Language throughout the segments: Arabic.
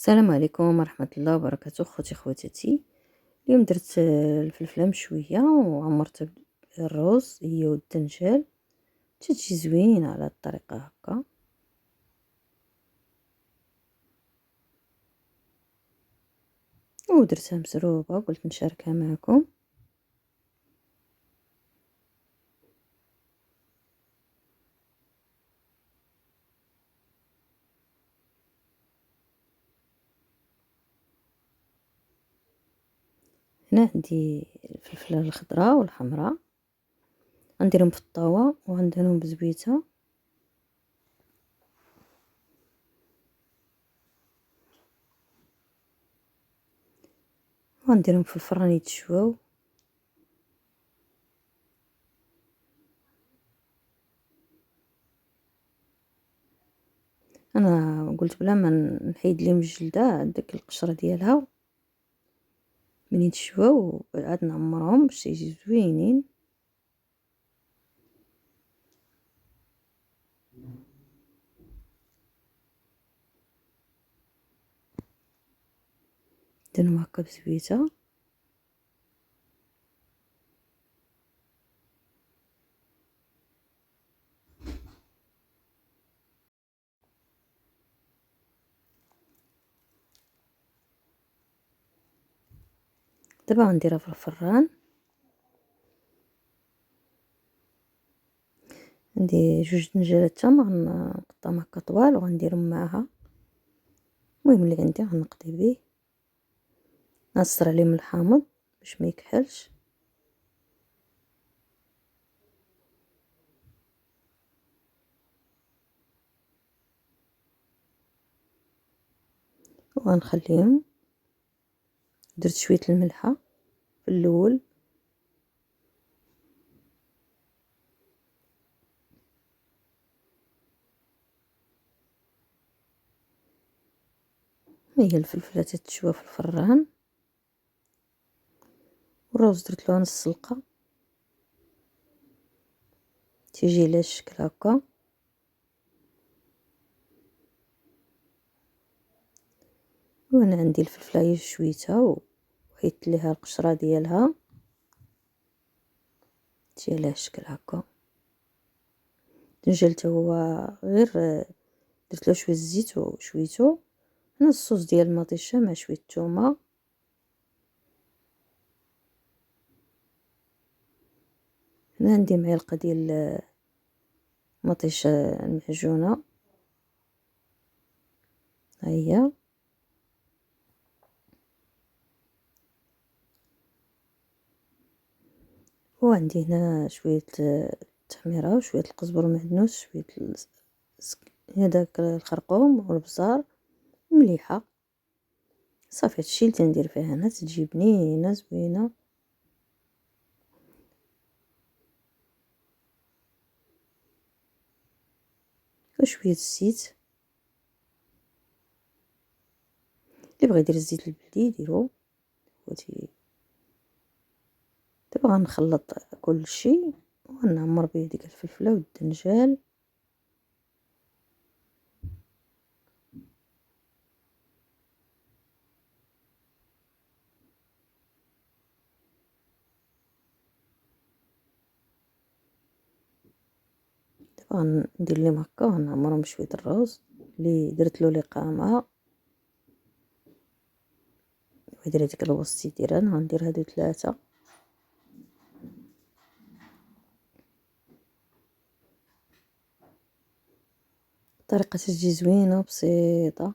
السلام عليكم ورحمة الله وبركاته. خوتي خواتاتي، اليوم درت الفلفله مشويه وعمرت الرز هي والدنجال، تجي زوينه على الطريقه هكا. ودرتها مسروبه، قلت نشاركها معكم. هنا عندي الفلفله الخضراء والحمراء، غنديرهم في الطاوه وغندهنهم بزبيته، وغنديرهم في الفران يتشواو. انا قلت بلا ما نحيد ليهم الجلده داك القشره ديالها، منين تشواو عاد نعمرهم باش يجي زوينين. ندهنهم هكا بزبيته. دابا غنديرها في الفران. عندي جوج دنجالات تما غنقطعهم هكا طوال وغنديرهم معاها. المهم اللي عندي غنقضي به، نعصر عليه من الحامض باش ما يكحلش. وغنخليهم. درت شويه الملحه في الاول، هي الفلفله تتشوى في الفران. والروز درت له نص سلقه تيجي على الشكل هكا. وانا عندي الفلفله هي شويتها وحيدت ليها القشره ديالها تجي على الشكل هكا. الدنجال تا هو غير درت له شويه الزيت وشويته. هنا الصوص ديال المطيشه مع شويه الثومه. هنا عندي معلقه ديال مطيشه المعجونه، ها هي. وعندي هنا شويه التحميره وشويه القزبر والمعدنوس، شويه هذاك الخرقوم والبزار مليحه. صافي هادشي اللي تندير فيها انا، تجي بنينه زوينه. وشويه الزيت، اللي بغى يدير الزيت البلدي يديرو. دابا غنخلط كلشي وغنعمر به ديك الفلفله والدنجال. دابا غندير لهم هكا وغنعمرهم بشويه الرز اللي درت له الإقامة. ويدير هذيك الوسط يديرها، انا غندير هادو 3. الطريقه تجي زوينه وبسيطه.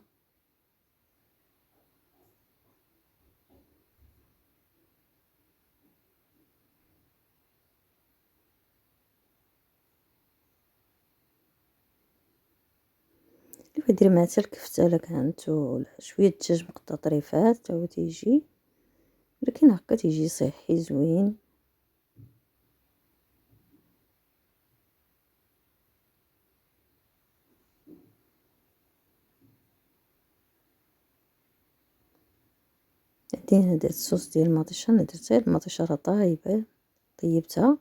اللي يدير معها حتى الكفته الا كانت، ولا شويه دجاج مقطع طريفات تا هو تيجي، ولكن هكا تيجي صحي زوين. عندي هنا درت الصوص ديال المطيشه، انا درت غير المطيشه راه طايبه، طيبتها.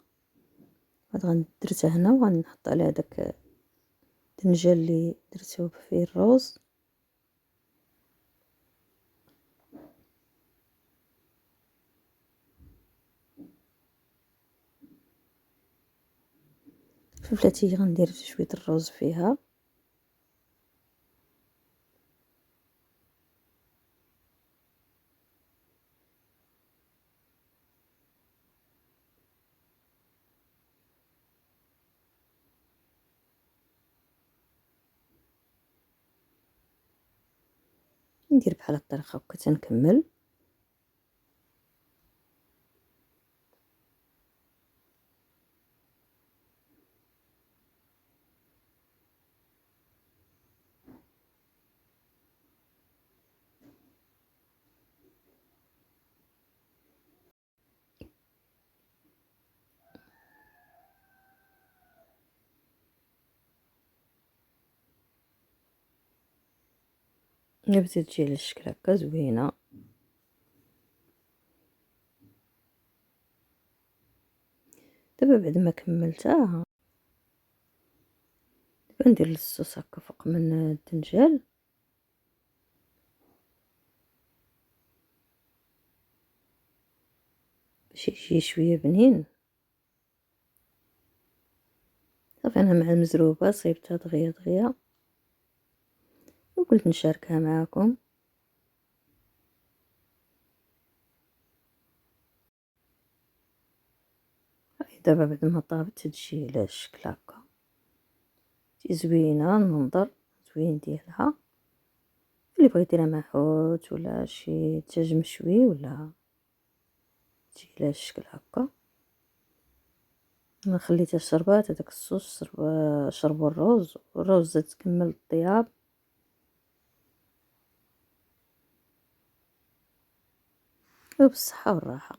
عاد درتها هنا وغنحط عليها داك الدنجال اللي درتو فيه الروز. الفلفلة غندير شوية الروز فيها، ندير بحال الطريقة هكا تنكمل. إلا بدات تجي على الشكل هكا زوينة، دابا بعد ما كملتها دابا ندير الصوص هكا فوق من الدنجال، باش يجي شوية بنين. صافي انا مع المزروبة صيبتها دغيا دغيا وقلت نشاركها معاكم. دابا بعد ما طابت تجي على الشكل هكا، تجي زوينة، المنظر زوين ديالها. اللي بغى يديرها مع حوت ولا شي دجاج مشوي ولا تجي على الشكل هكا. انا خليتها شربات هذاك الصوص، شربوا الروز، والروز زاد تكمل الطياب. وبالصحة والراحة.